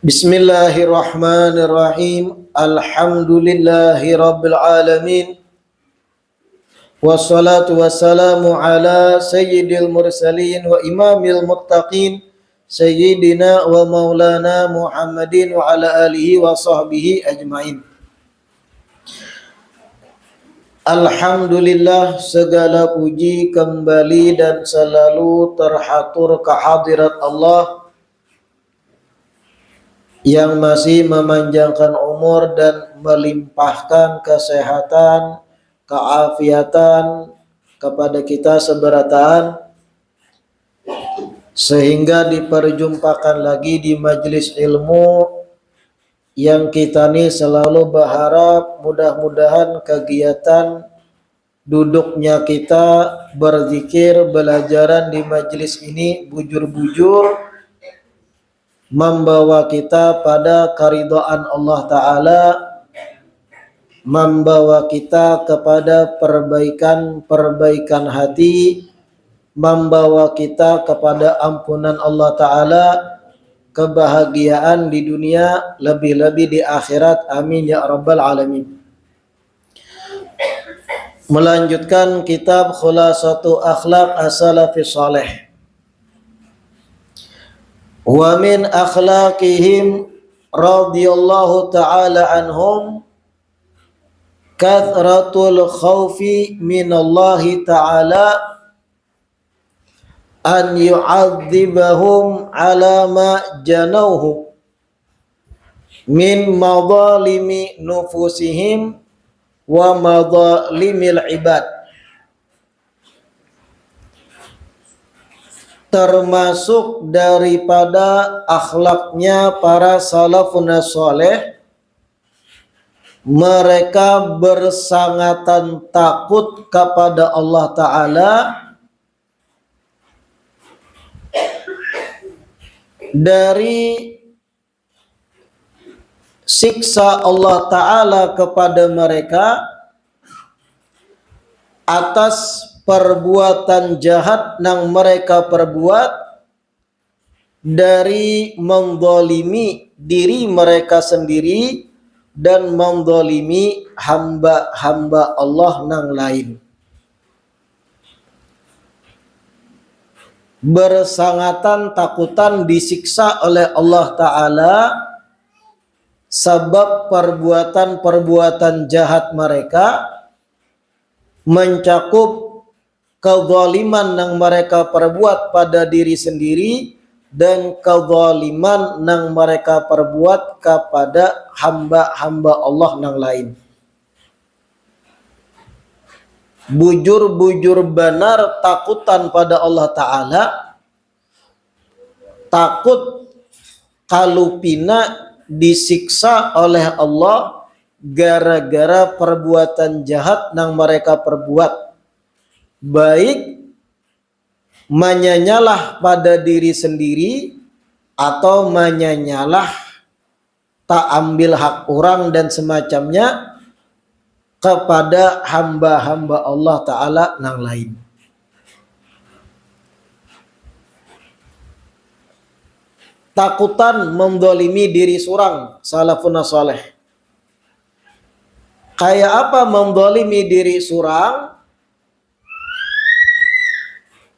Bismillahirrahmanirrahim. Alhamdulillahi rabbil alamin. Wassalatu wassalamu ala sayyidil mursalin wa imamil muttaqin sayyidina wa maulana Muhammadin wa ala alihi wa sahbihi ajmain. Alhamdulillah, segala puji kembali dan selalu terhatur kehadirat Allah yang masih memanjangkan umur dan melimpahkan kesehatan, keafiatan kepada kita seberataan, sehingga diperjumpakan lagi di majelis ilmu yang kita nih selalu berharap mudah-mudahan kegiatan duduknya kita berzikir, belajaran di majelis ini bujur-bujur membawa kita pada keridhaan Allah Ta'ala, membawa kita kepada perbaikan hati, membawa kita kepada ampunan Allah Ta'ala, kebahagiaan di dunia, lebih-lebih di akhirat. Amin ya rabbal alamin. Melanjutkan kitab Khulasatu Akhlaq As-Salafis Saleh. Wa min akhlaqihim radhiyallahu ta'ala anhum kathratul khawfi minallahi ta'ala an yu'adzibahum ala ma janauhu min madhalimi nufusihim wa madhalimil ibad. Termasuk daripada akhlaknya para salafun saleh, mereka bersangatan takut kepada Allah Ta'ala dari siksa Allah Ta'ala kepada mereka atas perbuatan jahat yang mereka perbuat, dari menzalimi diri mereka sendiri dan menzalimi hamba-hamba Allah yang lain. Bersangatan takutan disiksa oleh Allah Ta'ala sebab perbuatan-perbuatan jahat mereka, mencakup kezaliman yang mereka perbuat pada diri sendiri dan kezaliman yang mereka perbuat kepada hamba-hamba Allah yang lain. Bujur-bujur benar takutan pada Allah Ta'ala, takut kalau pina disiksa oleh Allah gara-gara perbuatan jahat yang mereka perbuat, baik menyanyalah pada diri sendiri atau menyanyalah tak ambil hak orang dan semacamnya kepada hamba-hamba Allah Ta'ala yang lain. Takutan mendolimi diri surang salafun saleh. Kayak apa mendolimi diri surang?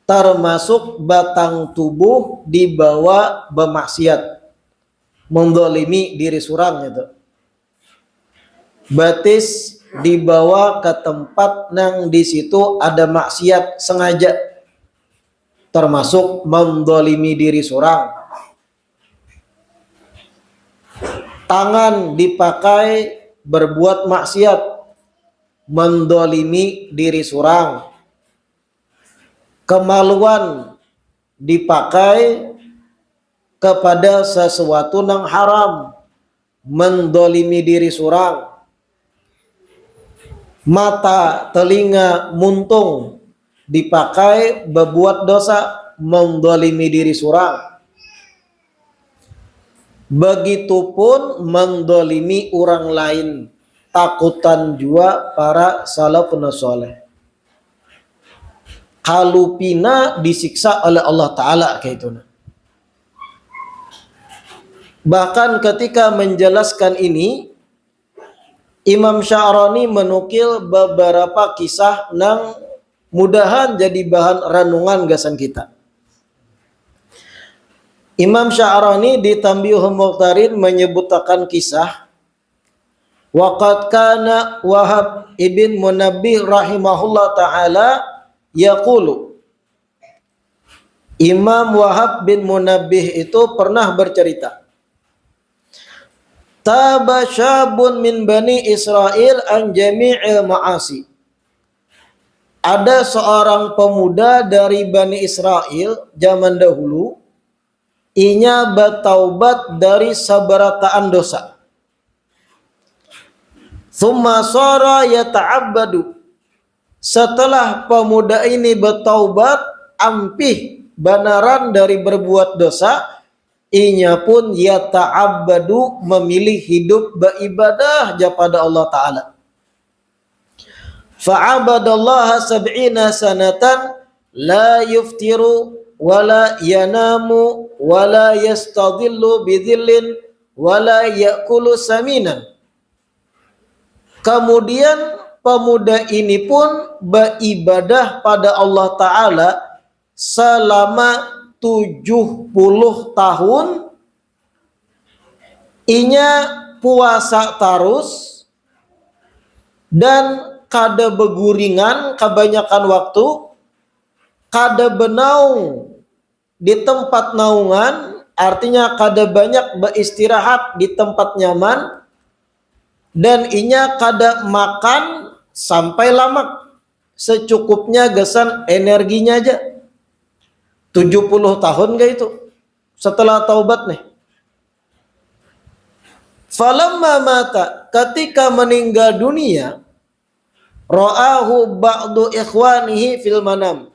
Termasuk batang tubuh dibawa bermaksiat, mendolimi diri surang itu. Batis dibawa ke tempat yang di situ ada maksiat sengaja, termasuk mendolimi diri surang. Tangan dipakai berbuat maksiat, mendolimi diri surang. Kemaluan dipakai kepada sesuatu yang haram, mendolimi diri surang. Mata, telinga, muntung dipakai berbuat dosa, mendolimi diri surang. Begitupun mendolimi orang lain, takutan juga para salafun saleh. Kalupina disiksa oleh Allah Ta'ala kayak itu. Bahkan ketika menjelaskan ini, Imam Sya'rani menukil beberapa kisah nang mudahan jadi bahan renungan gasan kita. Imam Sya'rani di Tanbihul Muqtarin menyebutkan kisah waqad kana Wahab ibn Munabbih rahimahullah ta'ala yaqulu. Imam Wahab bin Munabbih itu pernah bercerita, taba syabun min bani Israel an jami'il ma'asi. Ada seorang pemuda dari Bani Israel zaman dahulu, inya bertaubat dari sabarataan dosa. Thumma sara yata'abbadu. Setelah pemuda ini bertaubat, ampih banaran dari berbuat dosa, inya pun yata'abbadu memilih hidup beribadah kepada Allah Ta'ala. Fa'abadallaha sab'ina sanatan la yuftiru wala yanamu wala yastadillu bidhillin wala yakulu saminan. Kemudian pemuda ini pun beribadah pada Allah Ta'ala selama 70 tahun. Inya puasa terus dan kada beguringan kebanyakan waktu, kada benaung di tempat naungan, artinya kada banyak beristirahat di tempat nyaman, dan inya kada makan sampai lamak, secukupnya gesan energinya aja. 70 tahun gak itu setelah taubat nih. Falamma mata, ketika meninggal dunia, ra'ahu ba'du ikhwanihi fil manam.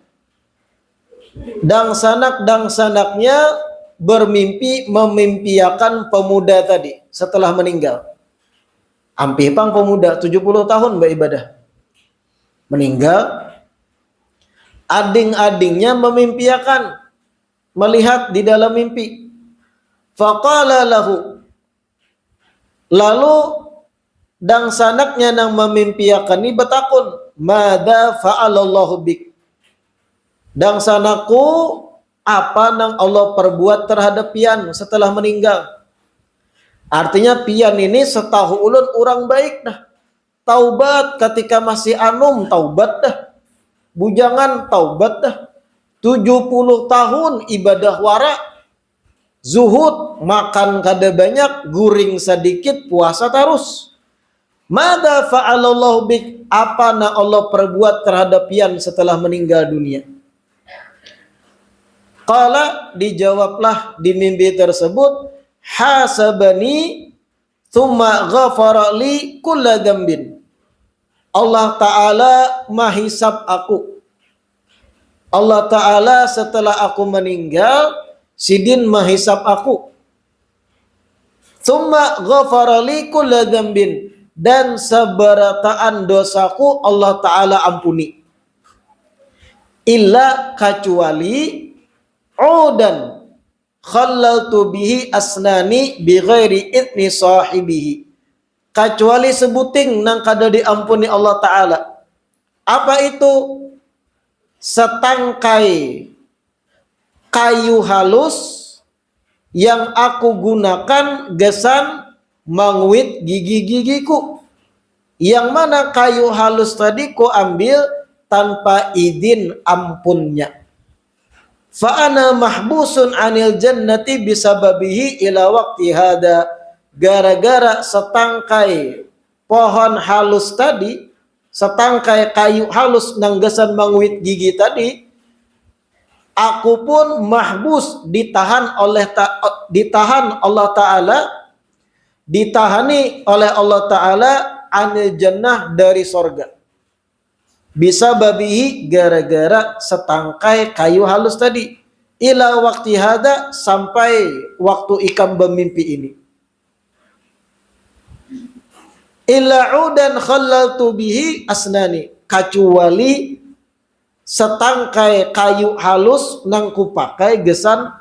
Dangsanak-dangsanaknya bermimpi memimpiakan pemuda tadi setelah meninggal. Ampih pang pemuda 70 tahun beribadah. Meninggal, ading-adingnya memimpiakan, melihat di dalam mimpi. Faqala lahu. Lalu dangsanaknya nang memimpiakan ini betakun, mada fa'alallahu bik. Dangsanaku, apa nang Allah perbuat terhadap pian setelah meninggal? Artinya pian ini setahu ulun orang baik dah. Taubat ketika masih anum, taubat dah. Bujangan taubat dah. 70 tahun ibadah wara, zuhud, makan kada banyak, guring sedikit, puasa terus. Mada fa'alallahu bik, apa na Allah perbuat terhadap pian setelah meninggal dunia? Qala, dijawablah di mimpi tersebut, hasabani thumma ghafara li kulla dzambin. Allah Ta'ala mahisab aku. Allah Ta'ala setelah aku meninggal, sidin mahisab aku. Thumma ghafara li kulla dzambin, dan seberataan dosaku Allah Ta'ala ampuni. Illa, kecuali udan khallaltu bihi asnani bi ghairi idni sahibihi. Kecuali sebuting nang kada diampuni Allah Ta'ala. Apa itu? Setangkai kayu halus yang aku gunakan gesan mangwit gigi-gigiku. Yang mana kayu halus tadi ku ambil tanpa izin ampunnya. Fa'ana mahbusun anil jannati bisababihi ila waqti hada. Gara-gara setangkai pohon halus tadi, setangkai kayu halus nang gesan mangwit gigi tadi, aku pun mahbus, ditahan Allah Ta'ala, ditahani oleh Allah Ta'ala anil jannah, dari sorga. Bisa babihi, gara-gara setangkai kayu halus tadi. Ila waktu hada, sampai waktu ikam bermimpi ini. Illa udan khallaltu bihi asnani, kecuali setangkai kayu halus nang kupakai gesan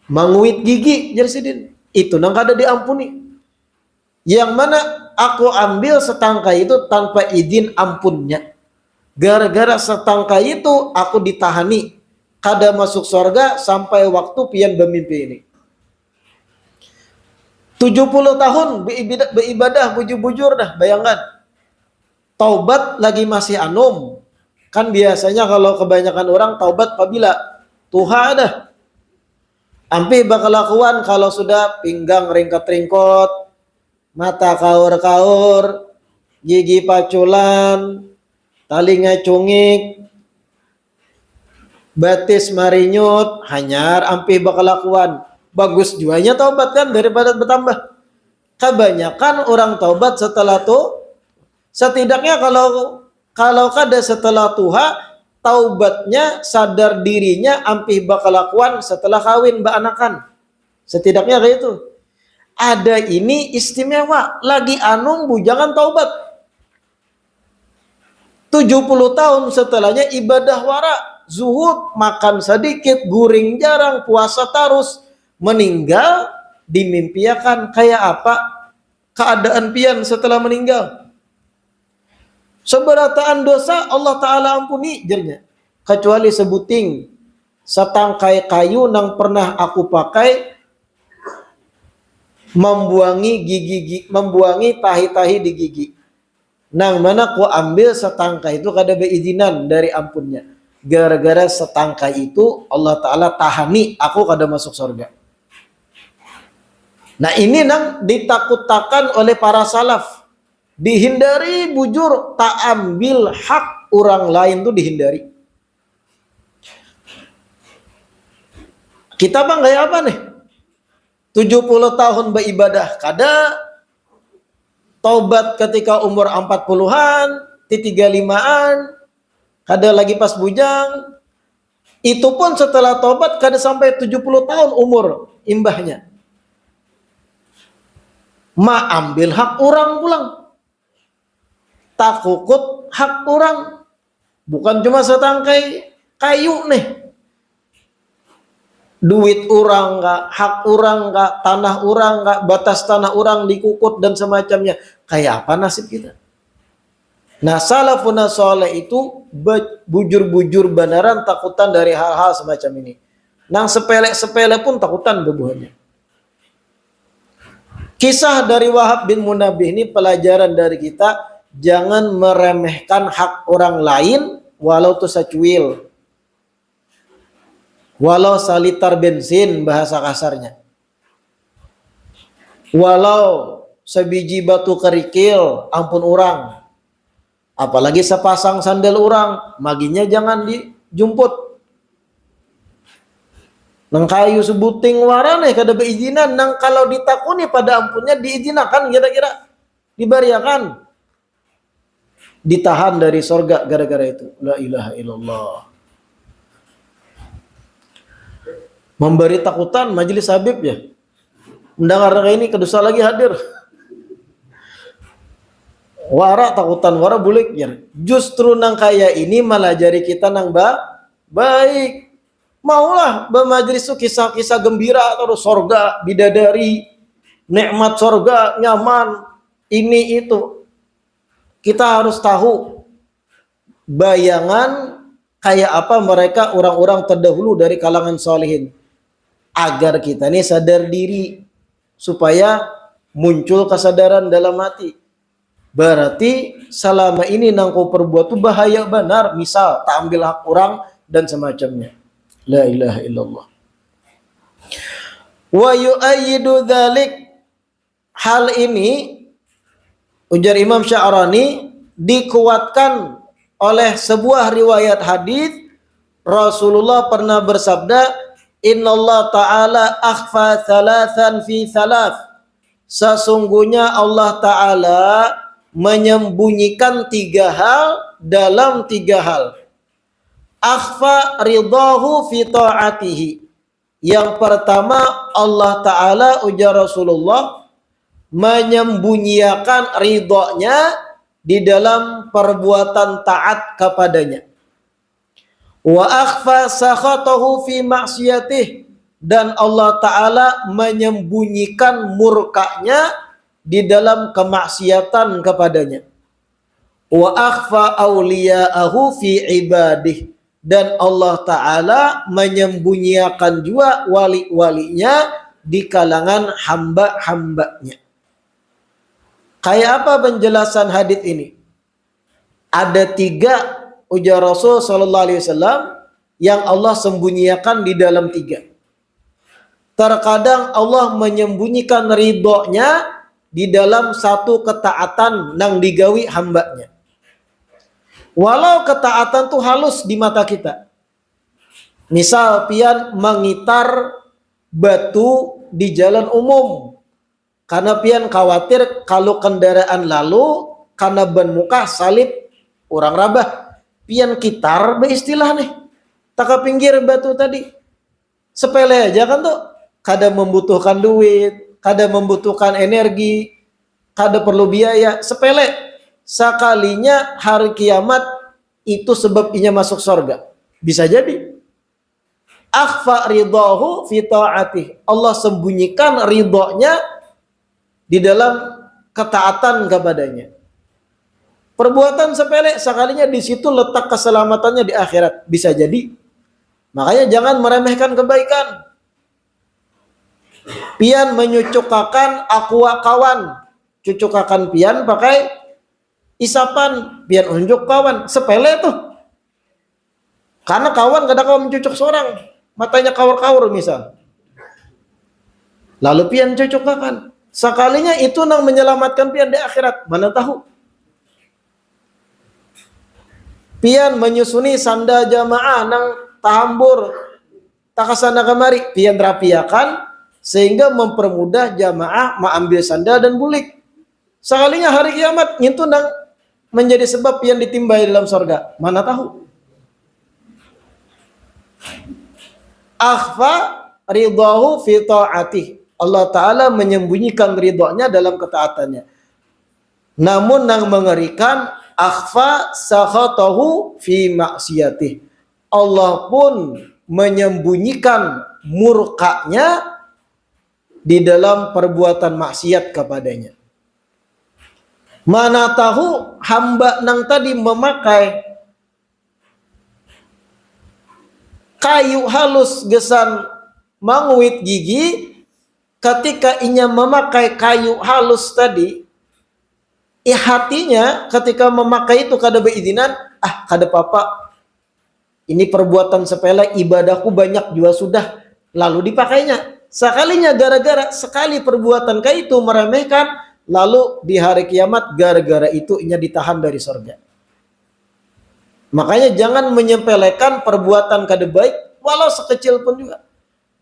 mangwit gigi, jadi sidin. itu nang kada diampuni. Yang mana aku ambil setangkai itu tanpa izin ampunnya. Gara-gara setangkai itu aku ditahani, kada masuk surga sampai waktu pian bermimpi ini. 70 tahun beribadah bujur-bujur dah, bayangkan. Taubat lagi masih anum. Kan biasanya kalau kebanyakan orang taubat apabila Tuhan dah. Ampi bakal lakuan kalau sudah pinggang ringkot-ringkot, mata kaur-kaur, gigi paculan, talinga cungik, batis marinyut, hanyar ampi bakal lakuan. Bagus juanya taubat kan daripada bertambah. Kebanyakan orang taubat setelah itu, setidaknya kalau kada setelah tuha, taubatnya sadar dirinya ampi bakal lakuan setelah kawin beranakan. Setidaknya kayak itu. Ada ini istimewa, lagi anung bujangan taubat. 70 tahun setelahnya ibadah wara, zuhud, makan sedikit, guring jarang, puasa tarus, meninggal dimimpiakan kayak apa keadaan pian setelah meninggal. Seberataan dosa Allah Ta'ala ampuni jernya. Kecuali sebuting setangkai kayu yang pernah aku pakai membuangi tahi-tahi di gigi. Nang mana ku ambil setangkai itu kada berizinan dari ampunnya. Gara-gara setangkai itu Allah Ta'ala tahani aku kada masuk surga. Nah ini nang ditakut-takan oleh para salaf. Dihindari bujur, tak ambil hak orang lain tuh dihindari. Kita bang kayak apa nih? 70 tahun beribadah kada, taubat ketika umur 40-an, 35-an, kada lagi pas bujang. Itu pun setelah taubat kada sampai 70 tahun umur imbahnya. Ma ambil hak orang pulang. Tak kukut hak orang. Bukan cuma setangkai kayu nih. Duit orang enggak, hak orang enggak, tanah orang enggak, batas tanah orang dikukut dan semacamnya. Kayak apa nasib kita? Nah, salafun saleh itu bujur-bujur beneran takutan dari hal-hal semacam ini. Nang sepele-sepele pun takutan bebuhannya. Kisah dari Wahab bin Munabbih ini pelajaran dari kita. Jangan meremehkan hak orang lain walau itu secuil. Walau salitar bensin bahasa kasarnya. Walau sebiji batu kerikil ampun orang. Apalagi sepasang sandal orang, maginya jangan dijumput. Nang kayu sebuting warane kada beizinan, nang kalau ditakuni pada ampunnya diizinakan kira-kira dibariakan. Ditahan dari sorga gara-gara itu. La ilaha illallah. Memberi takutan majelis Habib ya. Mendengar ini kedosa lagi hadir. Wara takutan wara bulik ya. Justru nang kaya ini malah jari kita nang baik. Maulah bermajelis itu kisah-kisah gembira terus sorga, bidadari, nikmat sorga, nyaman, ini itu. Kita harus tahu bayangan kayak apa mereka orang-orang terdahulu dari kalangan solihin. Agar kita ini sadar diri. Supaya muncul kesadaran dalam hati. Berarti selama ini nang kau perbuat itu bahaya benar. Misal tak ambil hak orang dan semacamnya. La ilaha illallah. Wa yu'ayyidu dzalik. Hal ini ujar Imam Sya'rani dikuatkan oleh sebuah riwayat hadis. Rasulullah pernah bersabda, Innallaha ta'ala akhfa thalathan fi thalath. Sesungguhnya Allah Ta'ala menyembunyikan 3 hal dalam 3 hal. Akhfa ridahu fi ta'atihi. Yang pertama Allah Ta'ala ujar Rasulullah menyembunyikan ridhonya di dalam perbuatan taat kepadanya. Wa akhfa sakhatahu fi maksiyatih. dan Allah Ta'ala menyembunyikan murkanya di dalam kemaksiatan kepadanya. Wa akhfa awliya'ahu fi ibadih, dan Allah Ta'ala menyembunyikan juga wali-walinya di kalangan hamba-hambanya. Kayak apa penjelasan hadits ini? Ada 3 ujar Rasul Sallallahu Alaihi Wasallam yang Allah sembunyikan di dalam 3. Terkadang Allah menyembunyikan ridhonya di dalam satu ketaatan nang digawi hambanya. Walau ketaatan tuh halus di mata kita. Misal pian mengitar batu di jalan umum. Karena pian khawatir kalau kendaraan lalu karena ban muka salib orang rabah. Pian kitar beristilah nih. Tak ke pinggir batu tadi. Sepele aja kan tuh. Kada membutuhkan duit, kada membutuhkan energi, kada perlu biaya, sepele. Sekalinya hari kiamat itu sebab inya masuk surga. Bisa jadi. Akhfa ridahu fi ta'atih. Allah sembunyikan ridhonya di dalam ketaatan kepadanya. Perbuatan sepele sekalinya di situ letak keselamatannya di akhirat. Bisa jadi. Makanya jangan meremehkan kebaikan. Pian menyucukakan aqua kawan, cucukakan pian pakai isapan, pian unjuk kawan, sepele tuh. Karena kawan kadang kawan mencucuk seorang, matanya kawur-kawur misal. Lalu pian cucukakan, sekalinya itu nang menyelamatkan pian di akhirat, mana tahu. Pian menyusuni sanda jamaah nang tahambur, takasana kemari, pian rapiakan sehingga mempermudah jamaah mengambil sandal dan bulik. Sekalinya hari kiamat itu nang menjadi sebab yang ditimbai dalam surga. Mana tahu. Akhfa ridahu fi ta'atih. Allah Ta'ala menyembunyikan ridhonya dalam ketaatannya. Namun nang mengerikan, akhfa sakhatahu fi maksiyatih. Allah pun menyembunyikan murkanya di dalam perbuatan maksiat kepadanya. Mana tahu hamba nang tadi memakai kayu halus gesan manguit gigi, ketika inya memakai kayu halus tadi, hatinya ketika memakai itu kada berizinan, kada apa-apa. Ini perbuatan sepele, ibadahku banyak juga sudah, lalu dipakainya. Sekalinya gara-gara sekali perbuatan kayak itu meremehkan, lalu di hari kiamat gara-gara itu inya ditahan dari surga. Makanya jangan menyepelekan perbuatan kada baik walau sekecil pun juga.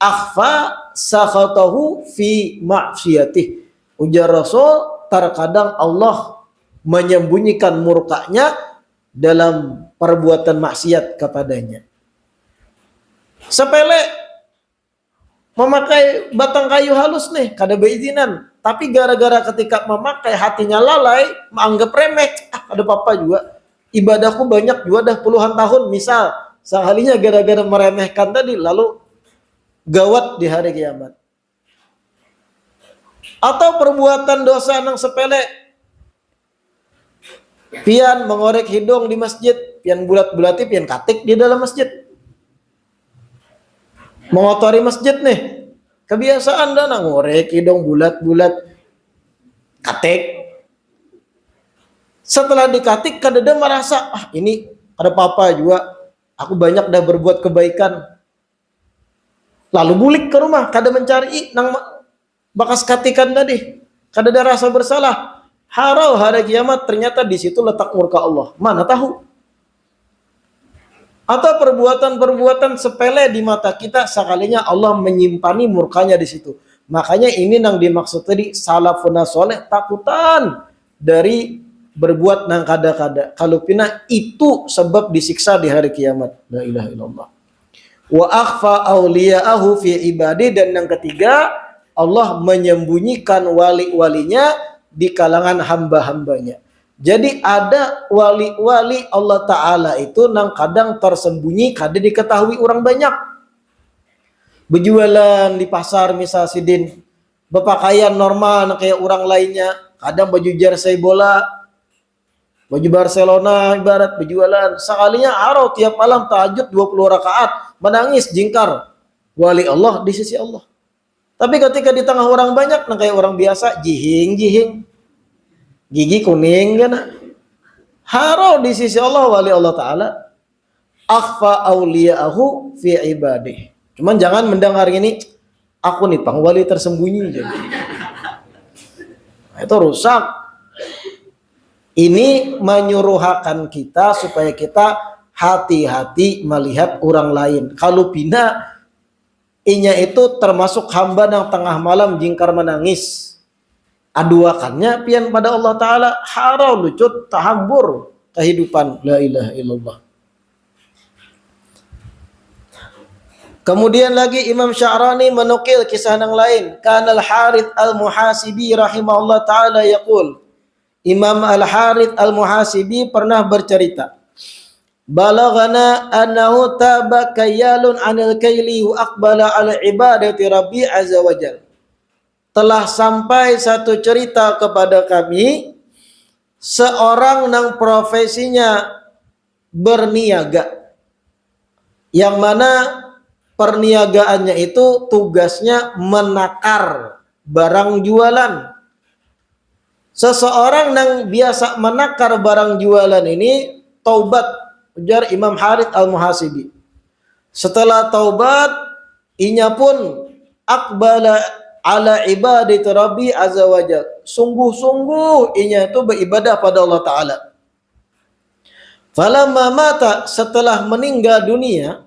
Akhfa sakhatahu fi ma'siyatih. Ujar Rasul, terkadang Allah menyembunyikan murkanya dalam perbuatan maksiat kepadanya. Sepele memakai batang kayu halus nih, kada berizinan. Tapi gara-gara ketika memakai hatinya lalai, menganggap remeh. Ada apa-apa juga. Ibadahku banyak juga dah puluhan tahun. Misal, sekalinya gara-gara meremehkan tadi, lalu gawat di hari kiamat. Atau perbuatan dosa yang sepele. Pian mengorek hidung di masjid, pian bulat-bulati, pian katik di dalam masjid. Mengotori masjid nih, kebiasaan dah ngorek hidung bulat-bulat, katik. Setelah dikatik, kadang merasa ini ada apa-apa juga, aku banyak dah berbuat kebaikan. Lalu bulik ke rumah, kada mencari nang bakas katikan tadi, kada ada rasa bersalah. Harau hari kiamat ternyata di situ letak murka Allah. Mana tahu. Atau perbuatan-perbuatan sepele di mata kita, sekalinya Allah menyimpangi murkanya di situ. Makanya ini yang dimaksud tadi, salafun soleh takutan dari berbuat nang kada-kada. Kalau pina itu sebab disiksa di hari kiamat. La ilaha illallah. Wa akhfa awliya'ahu fi ibadi, dan yang ketiga, Allah menyembunyikan wali-walinya di kalangan hamba-hambanya. Jadi ada wali-wali Allah Ta'ala itu nang kadang tersembunyi, kada diketahui orang banyak. berjualan di pasar misal sidin, berpakaian normal kayak orang lainnya, kadang baju jersey bola, baju Barcelona ibarat berjualan, sekalinya haro tiap malam tahajud 20 rakaat, menangis jingkar, wali Allah di sisi Allah. Tapi ketika di tengah orang banyak, nah kayak orang biasa, jihing, gigi kuning kan, haro di sisi Allah, wali Allah Ta'ala, akhfa awliya'ahu fi ibadih. Cuman jangan mendengar ini, aku nih pangwali tersembunyi. Jadi. Nah, itu rusak. Ini menyuruhakan kita supaya kita hati-hati melihat orang lain. Kalau bina, inya itu termasuk hamba yang tengah malam jingkar menangis. Aduakannya pian pada Allah Ta'ala, harau lucut, tahambur kehidupan. La ilaha illallah. Kemudian lagi Imam Sya'rani menukil kisah yang lain. Kana Al-Harith Al-Muhasibi rahimahullah ta'ala yaqul. Imam Al-Harith Al-Muhasibi pernah bercerita. Balaghana annahu taba kayyalun 'anil kaili wa aqbala 'ala ibadati Rabbi azza wajal. Telah sampai satu cerita kepada kami, seorang yang profesinya berniaga, yang mana perniagaannya itu tugasnya menakar barang jualan. Seseorang yang biasa menakar barang jualan ini taubat, ujar Imam Harith Al-Muhasibi. Setelah taubat, inya pun aqbala ala ibadati Rabbi azza wajal. Sungguh-sungguh inya itu beribadah pada Allah Ta'ala. Falamma mata, setelah meninggal dunia,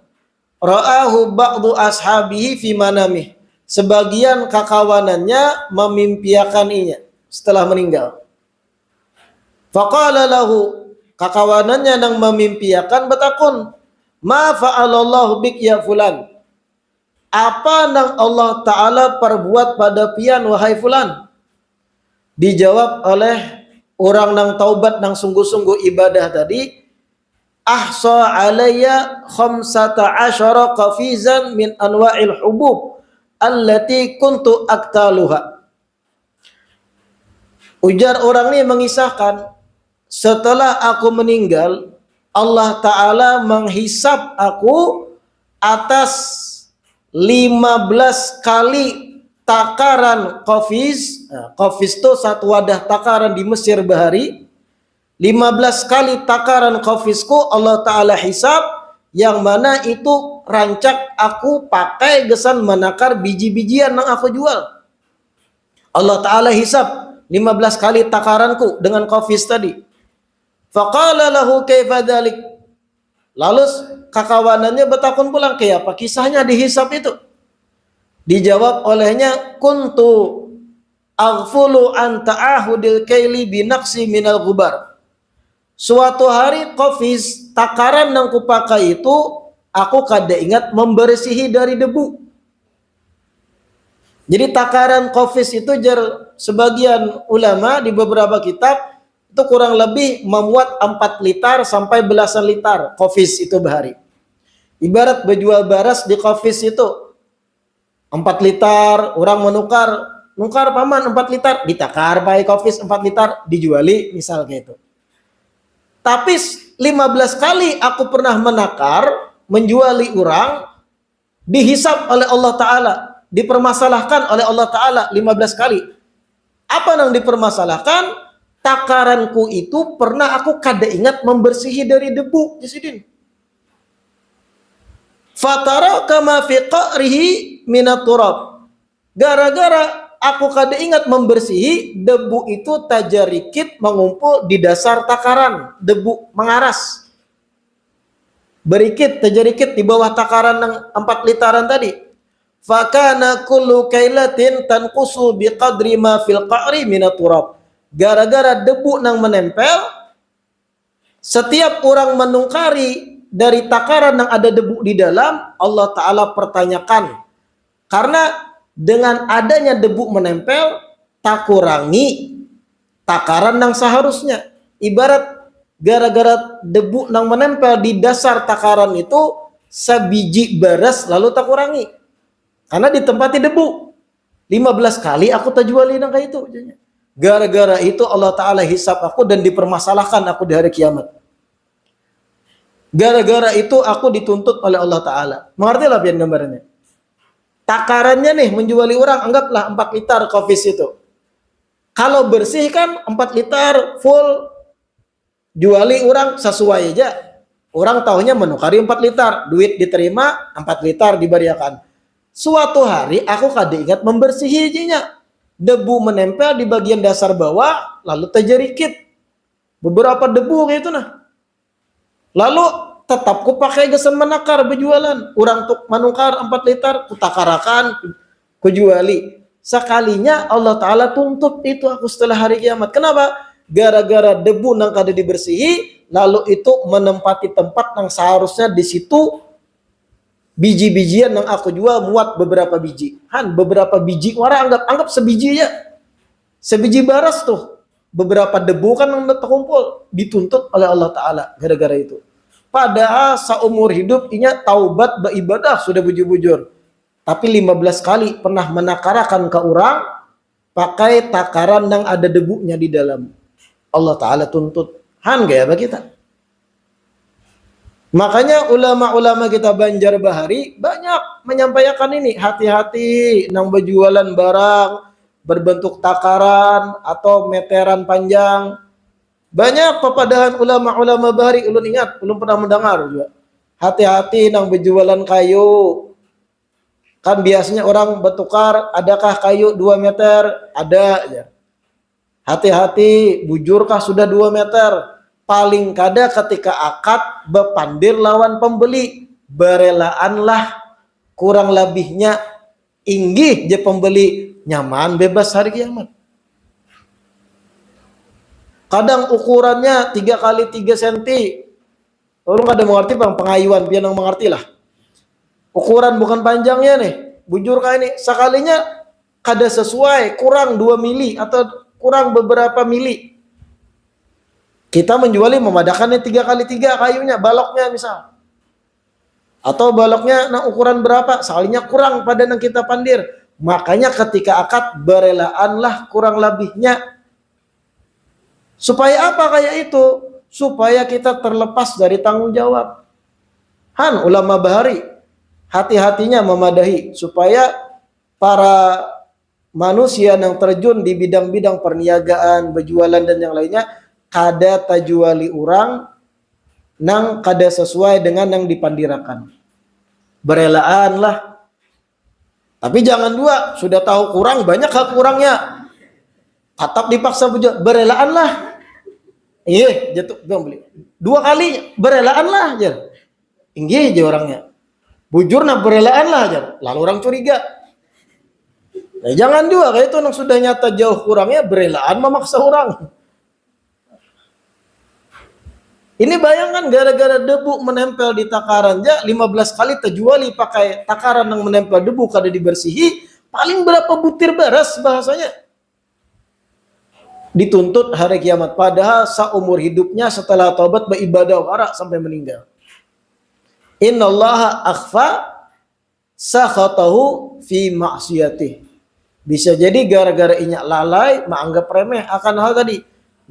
ra'ahu ba'du ashabihi fi manamih. Sebagian kakawanannya memimpiakan inya setelah meninggal. Faqala lahu, kakawanannya yang memimpiakan betakun, ma fa'alallahu bik ya fulan. Apa yang Allah Ta'ala perbuat pada pian wahai fulan? Dijawab oleh orang yang taubat yang sungguh-sungguh ibadah tadi, ahsa alayya 15 qafizan min anwa'il hubub allati kuntu aktaluha. Ujar orang ini mengisahkan, setelah aku meninggal, Allah Ta'ala menghisap aku atas 15 kali takaran qafiz. Qafiz itu satu wadah takaran di Mesir Bahari. 15 kali takaran qafizku Allah Ta'ala hisab, yang mana itu rancak aku pakai gesan menakar biji-bijian yang aku jual. Allah Ta'ala hisab 15 kali takaranku dengan qafiz tadi. Faqala lahu kaifa dzalik. Lalu kakawanannya bertakun pulang, kayak apa kisahnya dihisab itu? Dijawab olehnya, kuntu aghfulu an ta'ahudil kaili binaqsi minal ghubar. Suatu hari qafiz takaran yang kupakai itu aku kada ingat membersihi dari debu. Jadi takaran qafiz itu sebagian ulama di beberapa kitab itu kurang lebih memuat 4 liter sampai belasan liter qafiz itu bahari. Ibarat berjual baras di qafiz itu 4 liter, orang nukar paman 4 liter, ditakar pakai qafiz 4 liter, dijuali misal kayak itu. Tapi 15 kali aku pernah menakar, menjuali orang, dihisab oleh Allah Ta'ala, dipermasalahkan oleh Allah Ta'ala 15 kali. Apa yang dipermasalahkan? Takaranku itu pernah aku kada ingat membersihi dari debu. Jisidin. Fatara kama fi qa'rihi minat turab. Gara-gara aku kada ingat membersihi, debu itu tajarikit mengumpul di dasar takaran, debu mengaras. Berikit tajarikit di bawah takaran yang 4 literan tadi. Fakana kullu kailatin tanqusu biqadri ma fil qa'ri minat turab. Gara-gara debu yang menempel, setiap orang menungkari dari takaran yang ada debu di dalam, Allah Ta'ala pertanyakan. Karena dengan adanya debu menempel, tak kurangi takaran yang seharusnya. Ibarat gara-gara debu yang menempel di dasar takaran itu, sebiji beras lalu tak kurangi. Karena ditempati debu. 15 kali aku tajuali nang kayak itu. Gara-gara itu Allah Ta'ala hisab aku dan dipermasalahkan aku di hari kiamat. Gara-gara itu aku dituntut oleh Allah Ta'ala. Mengerti lah pian gambarannya. Takarannya nih menjuali orang, anggaplah 4 liter kofis itu. Kalau bersih kan 4 liter full, juali orang sesuai aja. Orang tahunya menukari 4 liter, duit diterima 4 liter diberiakan. Suatu hari aku kada ingat membersihinya. Debu menempel di bagian dasar bawah, lalu terjerikit. Beberapa debu kayak itu nah. Lalu tetap ku pakai gesen menakar berjualan. Orang tuk menukar 4 liter, ku takarakan, ku juali. Sekalinya Allah Ta'ala tuntut itu aku setelah hari kiamat. Kenapa? Gara-gara debu nang kada dibersihi, lalu itu menempati tempat yang seharusnya di situ biji-bijian yang aku jual muat beberapa biji. Beberapa biji, orang anggap sebiji ya. Sebiji baras tuh. Beberapa debu kan yang terkumpul, dituntut oleh Allah Ta'ala gara-gara itu. Padahal seumur hidup inya taubat beribadah sudah bujur-bujur. Tapi 15 kali pernah menakarakan ke orang pakai takaran yang ada debunya di dalam. Allah Ta'ala tuntut. Gaya apa kita? Makanya ulama-ulama kita Banjarbahari banyak menyampaikan ini. Hati-hati nang berjualan barang berbentuk takaran atau meteran panjang. Banyak papadahan ulama-ulama Bahari. Ulun ingat, belum pernah mendengar juga. Hati-hati nang berjualan kayu. Kan biasanya orang bertukar, adakah kayu 2 meter? Ada ya. Hati-hati, bujurkah sudah 2 meter? Paling kada ketika akad bepandir lawan pembeli, berelaanlah kurang lebihnya inggih je pembeli, nyaman bebas hari kiamat. Kadang ukurannya 3 kali 3 cm. Orang kada mengerti bang, pengayuan pian yang mengerti lah. Ukuran bukan panjangnya nih, bujur kayak ini, sekalinya kada sesuai, kurang 2 mili atau kurang beberapa mili. Kita menjuali memadakannya 3 kali 3 kayunya, baloknya misal. Atau baloknya nah ukuran berapa, sekalinya kurang pada yang kita pandir. Makanya ketika akad berelaanlah kurang lebihnya. Supaya apa kayak itu? Supaya kita terlepas dari tanggung jawab. Ulama Bahari hati-hatinya memadahi supaya para manusia yang terjun di bidang-bidang perniagaan, berjualan dan yang lainnya kada tajuali orang nang kada sesuai dengan yang dipandirakan. Berelaan lah. Tapi jangan dua, sudah tahu kurang, banyak hak kurangnya. Tetap dipaksa berelaan lah. Iya, jatuh beli. 2 kali berelaan lah aja. Inggih aja orangnya. Bujur nah berelaan lah aja. Lalu orang curiga. Nah, jangan dua, kayak itu yang sudah nyata jauh kurangnya berelaan memaksa orang. Ini bayangkan gara-gara debu menempel di takaran aja 15 kali terjuali pakai takaran yang menempel debu kada dibersihi, paling berapa butir beras bahasanya. Dituntut hari kiamat, padahal seumur hidupnya setelah taubat beribadah warak sampai meninggal. Innallaha akhfa sakhatahu fi maksiyatih. Bisa jadi gara-gara inya lalai menganggap remeh akan hal tadi.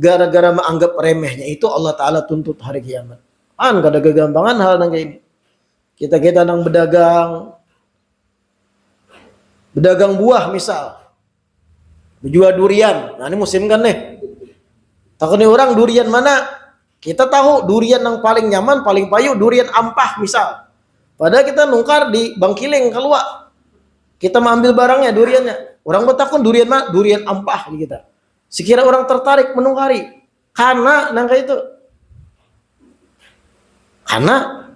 Gara-gara menganggap remehnya itu Allah Ta'ala tuntut hari kiamat. Kada kegampangan hal yang kayak ini. Kita nang berdagang buah misal. Berjual durian. Nah ini musim kan nih. Takutnya orang durian mana? Kita tahu durian yang paling nyaman, paling payu, durian ampah misal. Padahal kita nungkar di Bangkileng keluar. Kita mengambil barangnya, duriannya. Orang bertakun durian mana? Durian ampah di kita. Sekira orang tertarik menungkari. Karena nangka itu. Karena.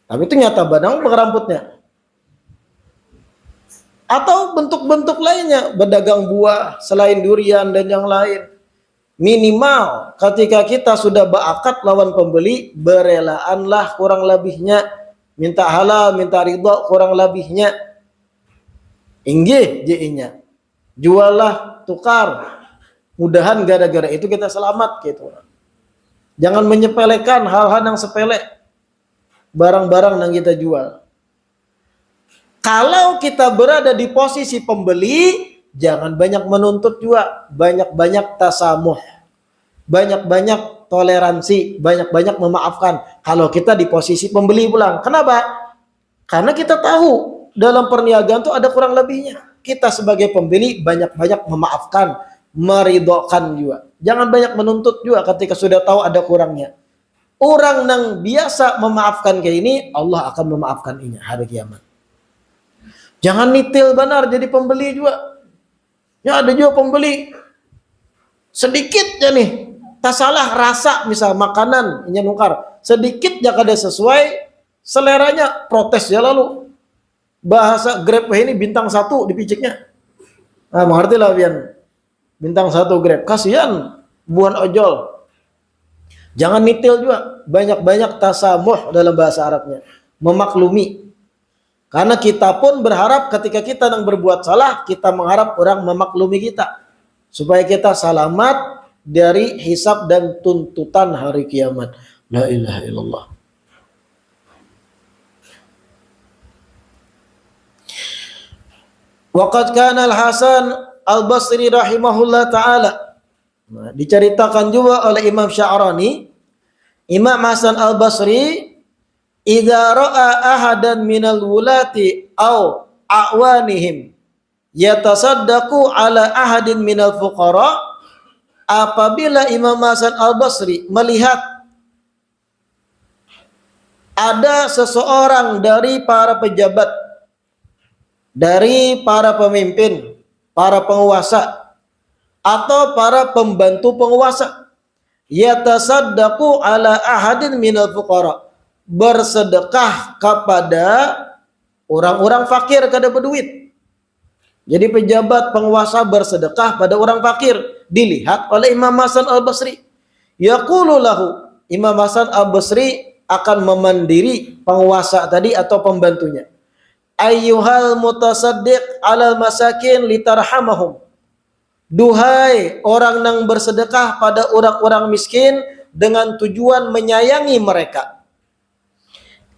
Tapi itu nyata badang rambutnya. Atau bentuk-bentuk lainnya. Berdagang buah selain durian dan yang lain. Minimal ketika kita sudah berakad lawan pembeli. Berelaanlah kurang lebihnya. Minta halal, minta ridha kurang lebihnya. Inggih ji'inya. Jualah, tukar. Mudahan gara-gara itu kita selamat gitu. Jangan menyepelekan hal-hal yang sepele. Barang-barang yang kita jual. Kalau kita berada di posisi pembeli, jangan banyak menuntut juga, banyak-banyak tasamuh, banyak-banyak toleransi, banyak-banyak memaafkan. Kalau kita di posisi pembeli pulang. Kenapa? Karena kita tahu dalam perniagaan itu ada kurang lebihnya. Kita sebagai pembeli banyak-banyak memaafkan, meridhokan juga. Jangan banyak menuntut juga ketika sudah tahu ada kurangnya. Orang yang biasa memaafkan kayak ini, Allah akan memaafkan ini hari kiamat. Jangan nitil benar jadi pembeli juga. Ya ada juga pembeli sedikit ya nih, tak salah rasa misal makanan ini nukar sedikit ya kada sesuai seleranya, protes ya lalu bahasa Grab ini bintang 1 dipiciknya. Nah, mengerti lah pian bintang 1 Grab, kasihan buan ojol. Jangan nitil juga, banyak-banyak tasamuh dalam bahasa Arabnya, memaklumi. Karena kita pun berharap ketika kita yang berbuat salah, kita mengharap orang memaklumi kita. Supaya kita selamat dari hisab dan tuntutan hari kiamat. La ilaha illallah. Waqad kana Al-Hasan Al-Basri rahimahullah ta'ala. Nah, diceritakan juga oleh Imam Sya'rani, Imam Hasan Al-Basri, idza ra'a ahadan minal wulati aw a'wanihim yatasaddaqu ala ahadin minal fuqara, apabila Imam Hasan Al-Basri melihat ada seseorang dari para pejabat, dari para pemimpin, para penguasa atau para pembantu penguasa, yatasaddaqu ala ahadin minal fuqara, bersedekah kepada orang-orang fakir kada berduit. Jadi pejabat penguasa bersedekah pada orang fakir, dilihat oleh Imam Hasan Al-Basri. Yaqulu lahu, Imam Hasan Al-Basri akan memandiri penguasa tadi atau pembantunya. Ayyuhal mutasaddiq alal masakin litarhamahum. Duhai orang yang bersedekah pada orang-orang miskin dengan tujuan menyayangi mereka.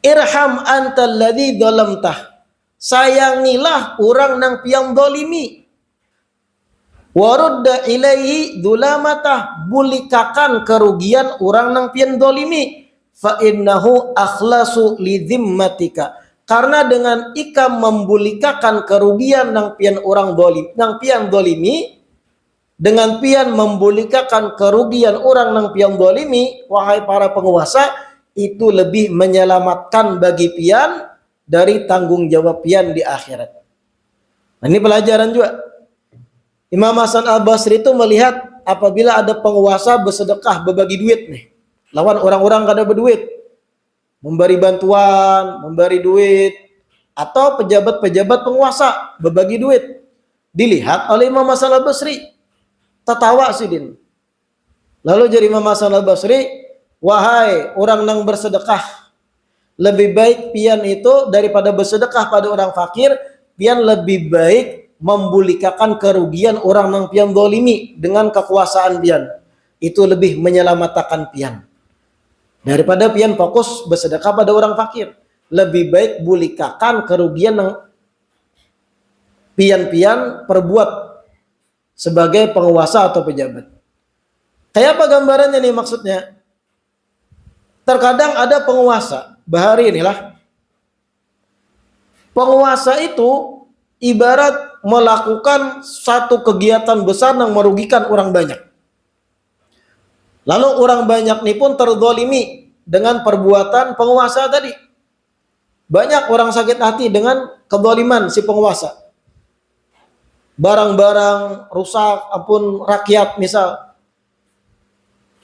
Irham antal ladzi dhalamtah, sayangilah orang nang piang dolimi. Warudda ilaihi dulamatah, bulikakan kerugian orang nang piang dolimi. Fa innahu akhlasu li dhimmatika, karena dengan ikam membulikakan kerugian nang pian orang dolim, nang pian dolimi, dengan pian membulikakan kerugian orang nang pian dolimi, wahai para penguasa, itu lebih menyelamatkan bagi pian dari tanggung jawab pian di akhirat. Nah, ini pelajaran juga. Imam Hasan Al-Basri itu melihat apabila ada penguasa bersedekah, berbagi duit nih, lawan orang-orang kada berduit, memberi bantuan, memberi duit, atau pejabat-pejabat penguasa berbagi duit, dilihat oleh Imam Hasan Al-Basri, tertawa sih din. Lalu jadi Imam Hasan Al-Basri, wahai orang yang bersedekah, lebih baik pian itu daripada bersedekah pada orang fakir, pian lebih baik membulikakan kerugian orang yang pian dolimi dengan kekuasaan pian. Itu lebih menyelamatkan pian. Daripada pian fokus bersedekah pada orang fakir, lebih baik bulikakan kerugian yang pian-pian perbuat sebagai penguasa atau pejabat. Kayak apa gambarannya nih maksudnya? Terkadang ada penguasa, bahari inilah. Penguasa itu ibarat melakukan satu kegiatan besar yang merugikan orang banyak. Lalu orang banyak ini pun terzalimi dengan perbuatan penguasa tadi. Banyak orang sakit hati dengan kezaliman si penguasa. Barang-barang rusak, apun rakyat misal.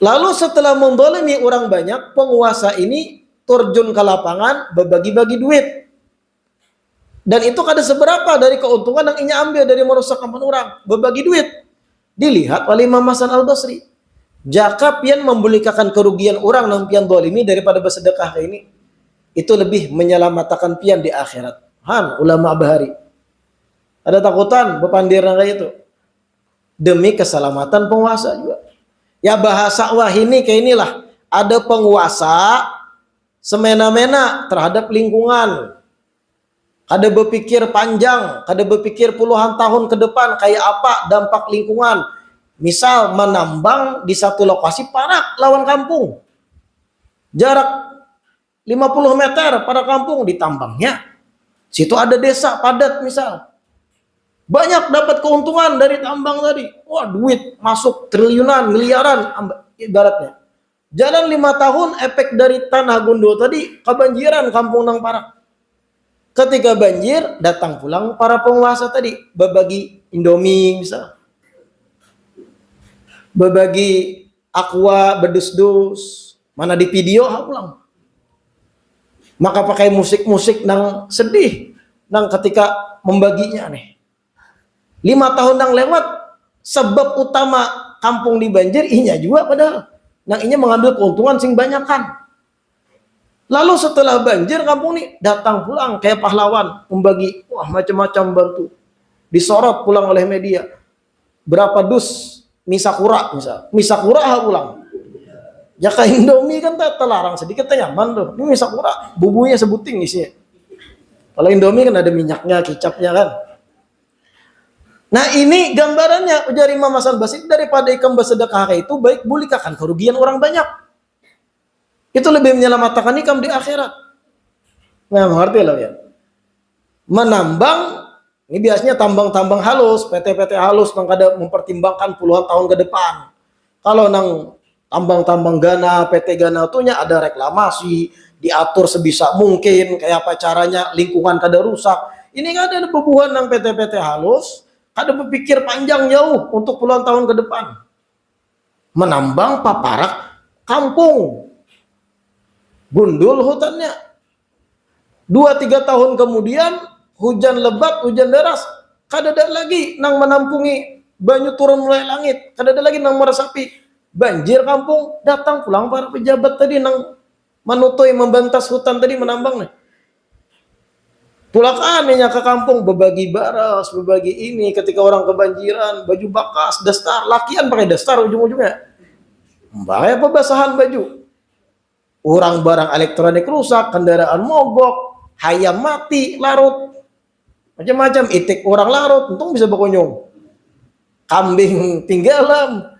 Lalu setelah mendolimi orang banyak, penguasa ini terjun ke lapangan berbagi-bagi duit. Dan itu kada seberapa dari keuntungan yang ia ambil dari merusak aman orang, berbagi duit. Dilihat oleh Imam Hasan Al-Basri. Jika pian membulikakan kerugian orang yang pian dolimi daripada bersedekah ini, itu lebih menyelamatkan pian di akhirat. Han ulama bahari. Ada takutan bepandir kayak itu. Demi keselamatan penguasa juga. Ya bahasa wahini kayak inilah. Ada penguasa semena-mena terhadap lingkungan. kada berpikir panjang, kada berpikir puluhan tahun ke depan kayak apa dampak lingkungan. Misal menambang di satu lokasi parak lawan kampung. Jarak 50 meter pada kampung ditambangnya. Situ ada desa padat misal. Banyak dapat keuntungan dari tambang tadi. Wah, duit masuk triliunan, miliaran ibaratnya. Jalan 5 tahun efek dari tanah gondo tadi kebanjiran kampung nang parak. Ketika banjir, datang pulang para penguasa tadi, berbagi Indomie misal. Berbagi aqua bedus-dus, mana di video pulang. Maka pakai musik-musik nang sedih nang ketika membaginya nih. 5 tahun nang lewat, sebab utama kampung di banjir inya juga padahal. Nang inya mengambil keuntungan sing banyak kan. Lalu setelah banjir kampung ini datang pulang kayak pahlawan membagi wah macam-macam bantu. Disorot pulang oleh media. Berapa dus misakura misal. Misakura pulang. Ya kayak Indomie kan terlarang sedikit nyaman tuh. Ini misakura bumbunya sebuting isinya. Kalau Indomie kan ada minyaknya, kicapnya kan. Nah ini gambarannya ujar Imam Hasan Basri, daripada ikam bersedekah itu baik bulikakan kerugian orang banyak. Itu lebih menyelamatkan ikam di akhirat. Nah, mengerti lah ya. Menambang, ini biasanya tambang-tambang halus, PT-PT halus yang kada mempertimbangkan puluhan tahun ke depan. Kalau nang tambang-tambang Gana, PT Gana itunya ada reklamasi, diatur sebisa mungkin, kayak apa caranya lingkungan kada rusak. Ini kan ada bebuhan nang PT-PT halus, kada berpikir panjang jauh untuk puluhan tahun ke depan. Menambang paparak kampung. Gundul hutannya. 2-3 tahun kemudian hujan lebat, hujan deras, kada ada lagi nang menampungi banyu turun mulai langit, kada ada lagi nang meresapi banjir kampung. Datang pulang para pejabat tadi nang manutoi membantas hutan tadi menambang nih. Pulakannya ke kampung berbagi baras, berbagi ini ketika orang kebanjiran, baju bekas, dastar, lakian pakai dastar ujung-ujungnya. Bahaya pembasahan baju. Orang barang elektronik rusak, kendaraan mogok, hayam mati, larut. Macam-macam, itik orang larut, untung bisa berkunjung. Kambing tinggalan.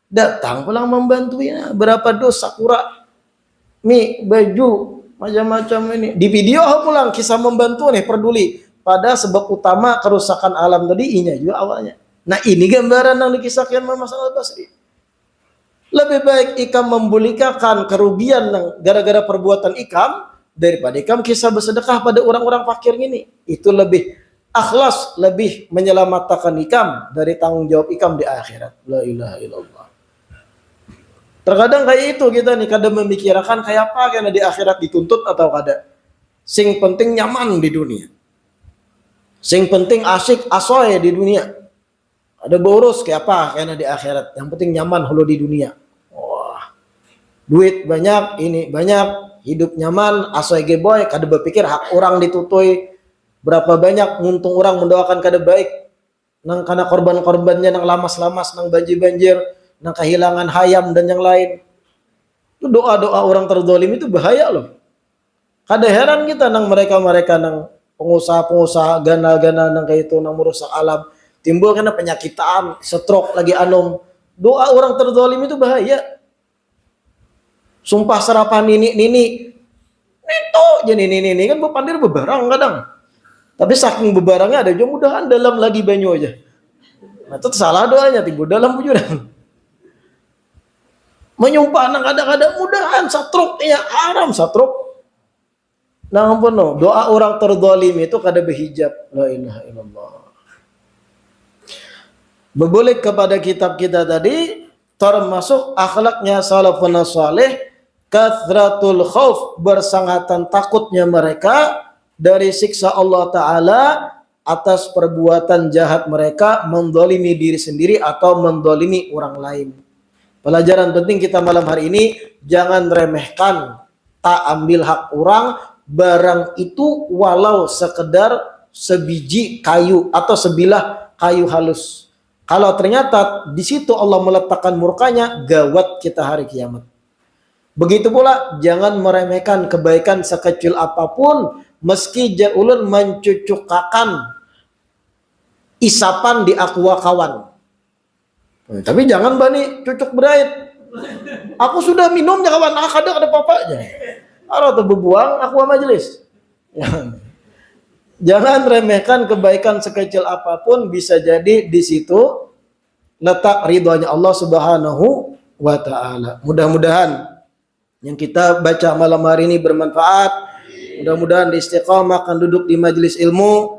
Datang pulang membantunya. Berapa dos sakura, mie, baju, macam-macam ini. Di video pulang kisah membantu nih, peduli. Pada sebab utama kerusakan alam tadi, inya juga awalnya. Nah ini gambaran yang dikisahkan Imam Hasan Basri. Lebih baik ikam membulikakan kerugian gara-gara perbuatan ikam daripada ikam kisah bersedekah pada orang-orang fakir ini. Itu lebih akhlas, lebih menyelamatkan ikam dari tanggung jawab ikam di akhirat. La ilaha illallah. Terkadang kayak itu kita nih, kadang memikirkan kayak apa karena di akhirat dituntut atau kada. Sing penting nyaman di dunia. Sing penting asyik asoy di dunia. Ada boros kayak apa karena di akhirat. Yang penting nyaman hulu di dunia. Wah, duit banyak, ini banyak, hidup nyaman, asoy geboy, kada berpikir hak orang ditutui. Berapa banyak nguntung orang mendoakan kada baik. Nang karena korban-korbannya nang lamas-lamas, nang banjir-banjir, nang kehilangan hayam dan yang lain. Itu doa-doa orang terzalim itu bahaya loh. Kada heran kita nang mereka-mereka nang pengusaha-pengusaha gana-gana nang kayak itu nang merusak alam. Timbul karena penyakitan, stroke lagi anom. Doa orang terzalim itu bahaya. Sumpah serapan nini itu jadi nini kan bepandir bebarang kadang. Tapi saking bebarangnya ada juga mudahan dalam lagi banyu aja. Nah itu salah doanya timbul dalam bujuran. Menyumpah nang kadang-kadang mudahan stroke ya haram stroke. Nah ampun no, doa orang terzalim itu kada berhijab. La ilaha illallah. Berbalik kepada kitab kita tadi, termasuk akhlaknya salafun saleh, kathratul khauf, bersangatan takutnya mereka dari siksa Allah Ta'ala atas perbuatan jahat mereka, mendolimi diri sendiri atau mendolimi orang lain. Pelajaran penting kita malam hari ini, jangan remehkan, tak ambil hak orang, barang itu walau sekedar sebiji kayu atau sebilah kayu halus. Kalau ternyata di situ Allah meletakkan murkanya, gawat kita hari kiamat. Begitu pula jangan meremehkan kebaikan sekecil apapun, meski jar ulun mencucukakan isapan di aqua kawan. Tapi jangan bani cucuk berait. Aku sudah minumnya kawan, ada apa-apanya. Atau berbuang aqua majelis. Jangan remehkan kebaikan sekecil apapun, bisa jadi di situ letak ridhonya Allah Subhanahu wa taala. Mudah-mudahan yang kita baca malam hari ini bermanfaat. Mudah-mudahan istiqamah akan duduk di majelis ilmu.